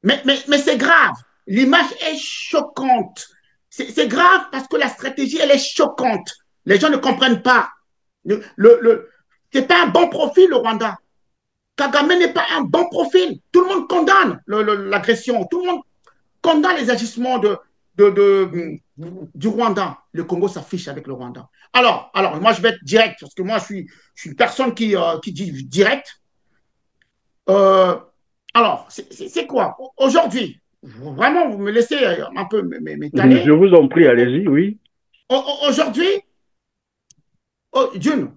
mais c'est grave. L'image est choquante. C'est grave parce que la stratégie, elle est choquante. Les gens ne comprennent pas. C'est pas un bon profil, le Rwanda. Kagame n'est pas un bon profil. Tout le monde condamne l'agression. Tout le monde condamne les agissements du Rwanda. Le Congo s'affiche avec le Rwanda. Alors, moi, je vais être direct parce que moi, je suis une personne qui dit direct. Euh, alors, c'est quoi? Aujourd'hui, vraiment, vous me laissez un peu Je m'étaler. vous en prie, allez-y, oui. Aujourd'hui, d'une,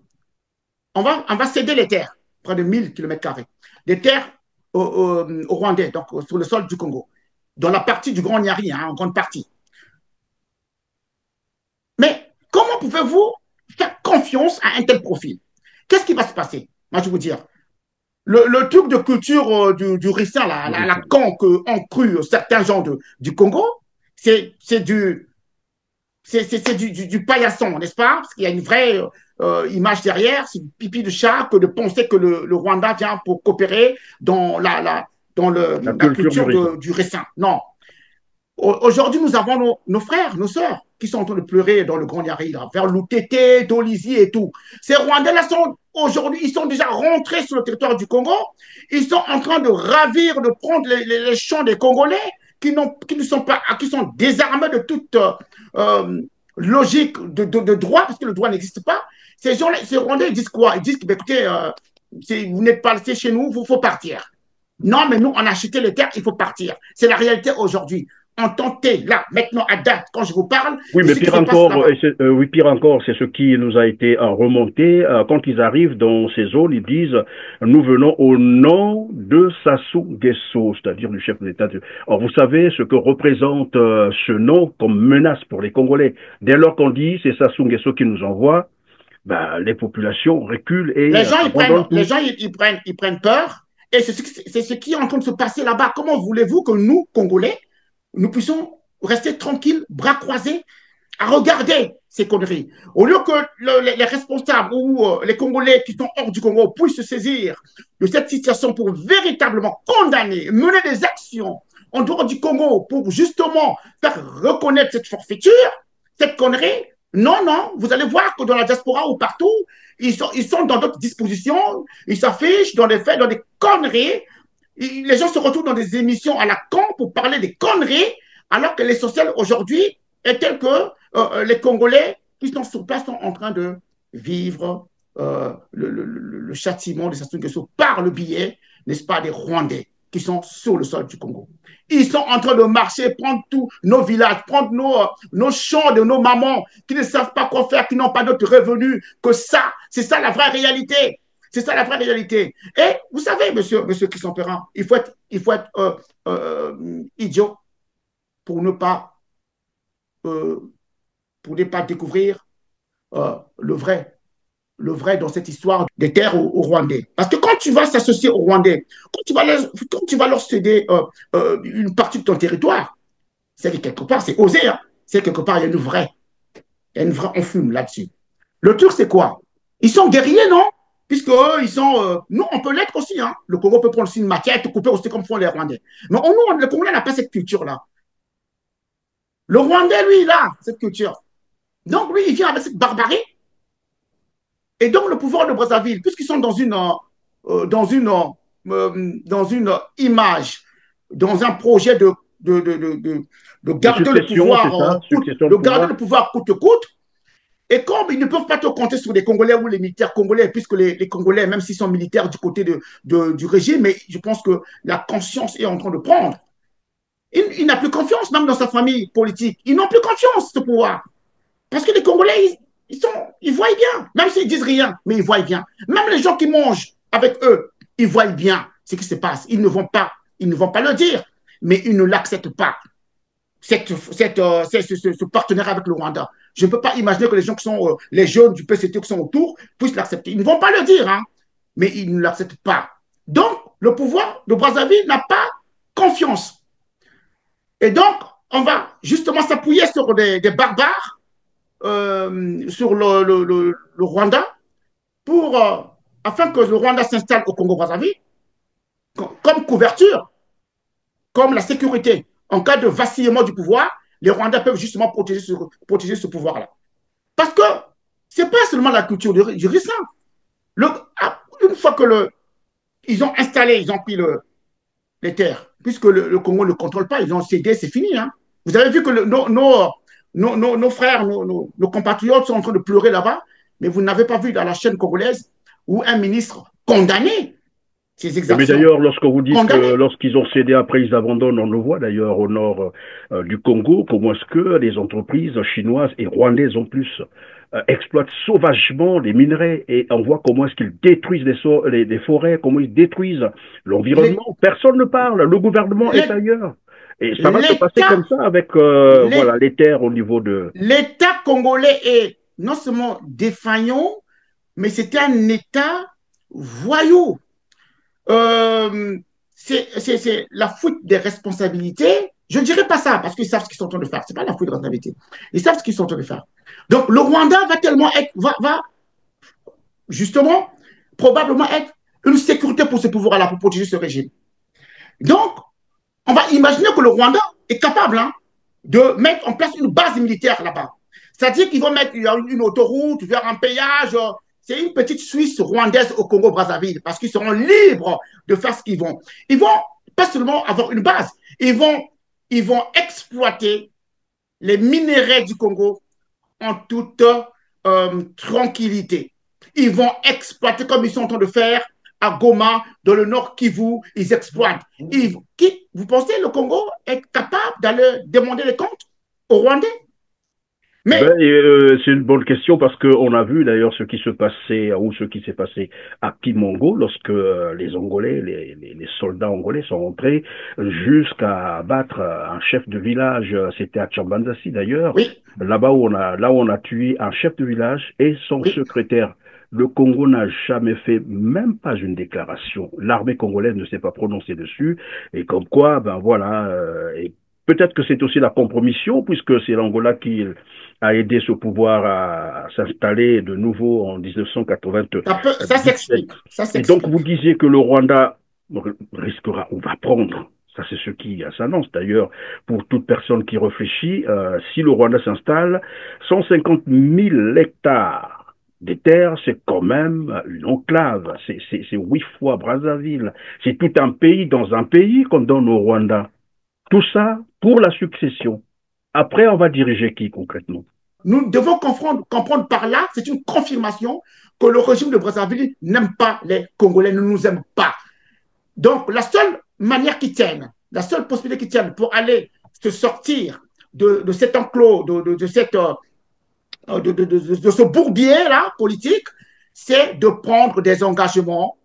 on va céder les terres, près de 1000 km², des terres aux Rwandais, donc sur le sol du Congo, dans la partie du Grand Niari, hein, en grande partie. Mais comment pouvez-vous faire confiance à un tel profil? Qu'est-ce qui va se passer? Moi, je vais vous dire, le truc de culture du ricin, la con qu'ont cru certains gens du Congo, c'est du paillasson, n'est-ce pas? Parce qu'il y a une vraie image derrière, c'est du pipi de chat que de penser que le Rwanda vient pour coopérer dans La la culture du culture ricin. du ricin. Non. Aujourd'hui, nous avons nos frères, nos sœurs qui sont en train de pleurer dans le Grand Niari, vers Lutete, Dolisie et tout. Ces Rwandais-là sont aujourd'hui, ils sont déjà rentrés sur le territoire du Congo. Ils sont en train de ravir, de prendre les champs des Congolais qui ne sont pas, qui sont désarmés de toute logique de droit, parce que le droit n'existe pas. Ces Rwandais, ils disent quoi? Ils disent que, écoutez, vous n'êtes pas resté chez nous, il faut partir. Non, mais nous, on a acheté les terres, il faut partir. C'est la réalité aujourd'hui. En tenté, là, maintenant, à date, quand je vous parle, Oui, de mais ce qui pire se passe encore, là-bas. oui, pire encore, c'est ce qui nous a été remonté. Quand ils arrivent dans ces zones, ils disent, nous venons au nom de Sassou Nguesso, c'est-à-dire du chef d'État. Or, vous savez ce que représente ce nom comme menace pour les Congolais. Dès lors qu'on dit, c'est Sassou Nguesso qui nous envoie, ben, les populations reculent et Les gens, abandonnent les tout. gens ils prennent peur. Et c'est ce qui est en train de se passer là-bas. Comment voulez-vous que nous, Congolais, nous puissions rester tranquilles, bras croisés, à regarder ces conneries? Au lieu que les responsables ou les Congolais qui sont hors du Congo puissent se saisir de cette situation pour véritablement condamner, mener des actions en dehors du Congo pour justement faire reconnaître cette forfaiture, cette connerie. Non, non, vous allez voir que dans la diaspora ou partout, ils sont dans d'autres dispositions, ils s'affichent dans des faits, dans des conneries. Les gens se retrouvent dans des émissions à la con pour parler des conneries, alors que l'essentiel aujourd'hui est tel que les Congolais qui sont sur place sont en train de vivre le châtiment de Sassou Nguesso par le biais, n'est-ce pas, des Rwandais qui sont sur le sol du Congo. Ils sont en train de marcher, prendre tous nos villages, prendre nos champs de nos mamans qui ne savent pas quoi faire, qui n'ont pas d'autres revenus que ça. C'est ça la vraie réalité. C'est ça la vraie réalité. Et vous savez, monsieur Christian Perrin, il faut être idiot pour ne pas, euh, découvrir le vrai. Le vrai dans cette histoire des terres aux Rwandais. Parce que quand tu vas s'associer aux Rwandais, quand tu vas leur céder une partie de ton territoire, c'est que quelque part, c'est osé. Hein? C'est quelque part, il y a une vraie. Il y a une vraie enfume là-dessus. Le truc, c'est quoi? Ils sont guerriers, non? Puisque eux, ils sont. Nous, on peut l'être aussi. Hein? Le Congo peut prendre aussi une maquette, couper aussi comme font les Rwandais. Mais nous, le Congolais n'a pas cette culture-là. Le Rwandais, lui, il a cette culture. Donc, lui, il vient avec cette barbarie. Et donc, le pouvoir de Brazzaville, puisqu'ils sont dans une image, dans un projet de De garder le succession, c'est pouvoir, ça? Succession de de garder pouvoir? le pouvoir coûte que coûte. Et comme ils ne peuvent pas te compter sur les Congolais ou les militaires congolais, puisque les Congolais, même s'ils sont militaires du côté du régime, mais je pense que la conscience est en train de prendre. il n'a plus confiance, même dans sa famille politique. Ils n'ont plus confiance, ce pouvoir. Parce que les Congolais, ils voient bien, même s'ils disent rien, mais ils voient bien. Même les gens qui mangent avec eux, ils voient bien ce qui se passe. Ils ne vont pas le dire, mais ils ne l'acceptent pas. Ce partenaire avec le Rwanda. Je ne peux pas imaginer que les gens qui sont, les jeunes du PCT qui sont autour puissent l'accepter. Ils ne vont pas le dire, hein, mais ils ne l'acceptent pas. Donc, le pouvoir de Brazzaville n'a pas confiance. Et donc, on va justement s'appuyer sur des barbares, sur le Rwanda, afin que le Rwanda s'installe au Congo-Brazzaville comme couverture, comme la sécurité. En cas de vacillement du pouvoir, les Rwandais peuvent justement protéger ce pouvoir-là. Parce que ce n'est pas seulement la culture du ricin. Une fois que ils ont installé, ils ont pris les terres, puisque le Congo ne le contrôle pas, ils ont cédé, c'est fini. Hein. Vous avez vu que nos frères, nos compatriotes sont en train de pleurer là-bas, mais vous n'avez pas vu dans la chaîne congolaise où un ministre condamné ces Mais exactions. d'ailleurs, lorsque vous dites que lorsqu'ils ont cédé, après ils abandonnent, on le voit d'ailleurs au nord du Congo, comment est-ce que les entreprises chinoises et rwandaises en plus exploitent sauvagement les minerais et on voit comment est-ce qu'ils détruisent les forêts, comment ils détruisent l'environnement. Personne ne parle, le gouvernement est ailleurs. Et ça va se passer comme ça avec voilà, les terres au niveau de... L'État congolais est non seulement défaillant, mais c'est un État voyou. C'est la fuite des responsabilités. Je ne dirais pas ça parce qu'ils savent ce qu'ils sont en train de faire. Ce n'est pas la fuite des responsabilités. Ils savent ce qu'ils sont en train de faire. Donc, le Rwanda va tellement être, va justement, probablement être une sécurité pour ce pouvoir-là, pour protéger ce régime. Donc, on va imaginer que le Rwanda est capable de mettre en place une base militaire là-bas. C'est-à-dire qu'ils vont mettre une autoroute vers un péage. C'est une petite Suisse rwandaise au Congo-Brazzaville parce qu'ils seront libres de faire ce qu'ils vont. Ils vont pas seulement avoir une base, ils vont exploiter les minéraux du Congo en toute tranquillité. Ils vont exploiter comme ils sont en train de faire à Goma, dans le nord Kivu, ils exploitent. Vous pensez que le Congo est capable d'aller demander les comptes aux Rwandais? Mais c'est une bonne question parce qu'on a vu d'ailleurs ce qui se passait ou ce qui s'est passé à Kimongo lorsque les Angolais, les soldats angolais sont entrés jusqu'à abattre un chef de village. C'était à Tchambanzassi d'ailleurs. Oui. Là-bas où on a tué un chef de village et son secrétaire. Le Congo n'a jamais fait même pas une déclaration. L'armée congolaise ne s'est pas prononcée dessus. Et comme quoi, ben voilà. Et peut-être que c'est aussi la compromission puisque c'est l'Angola qui a aidé ce pouvoir à s'installer de nouveau en 1987. Ça s'explique. Et donc, vous disiez que le Rwanda risquera, on va prendre, ça c'est ce qui s'annonce d'ailleurs pour toute personne qui réfléchit, si le Rwanda s'installe, 150 000 hectares des terres, c'est quand même une enclave, c'est 8 fois Brazzaville, c'est tout un pays dans un pays qu'on donne au Rwanda. Tout ça pour la succession. Après, on va diriger qui concrètement? Nous devons comprendre par là, c'est une confirmation que le régime de Brazzaville n'aime pas les Congolais, ne nous aime pas. Donc, la seule manière qui tienne, la seule possibilité qui tienne pour aller se sortir de cet enclos, de ce bourbier-là politique, c'est de prendre des engagements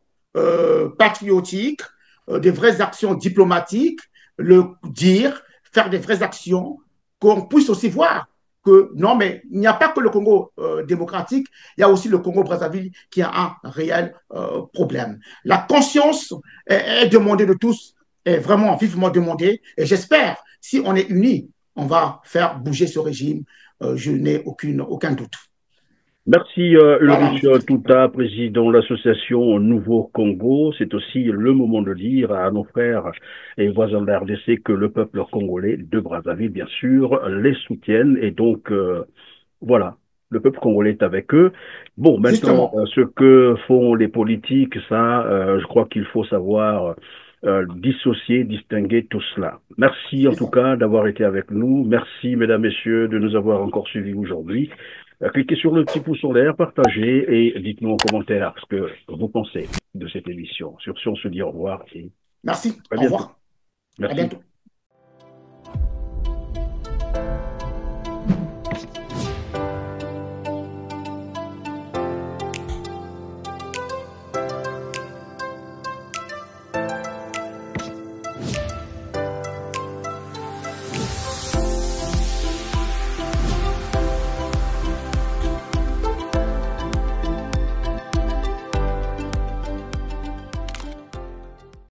patriotiques, des vraies actions diplomatiques, le dire, faire des vraies actions, qu'on puisse aussi voir que non, mais il n'y a pas que le Congo démocratique, il y a aussi le Congo-Brazzaville qui a un réel problème. La conscience est demandée de tous, est vraiment vivement demandée, et j'espère, si on est unis, on va faire bouger ce régime. Je n'ai aucun doute. Merci Ulrich Tuta, président de l'association Nouveau Congo. C'est aussi le moment de dire à nos frères et voisins de la RDC que le peuple congolais de Brazzaville, bien sûr, les soutiennent. Et donc, voilà, le peuple congolais est avec eux. Bon, maintenant, ce que font les politiques, ça, je crois qu'il faut savoir dissocier, distinguer tout cela. Merci en tout cas d'avoir été avec nous. Merci, mesdames, messieurs, de nous avoir encore suivis aujourd'hui. Cliquez sur le petit pouce en l'air, partagez et dites-nous en commentaire ce que vous pensez de cette émission. Sur ce, on se dit au revoir et merci. à bientôt. Au revoir. Merci. À bientôt.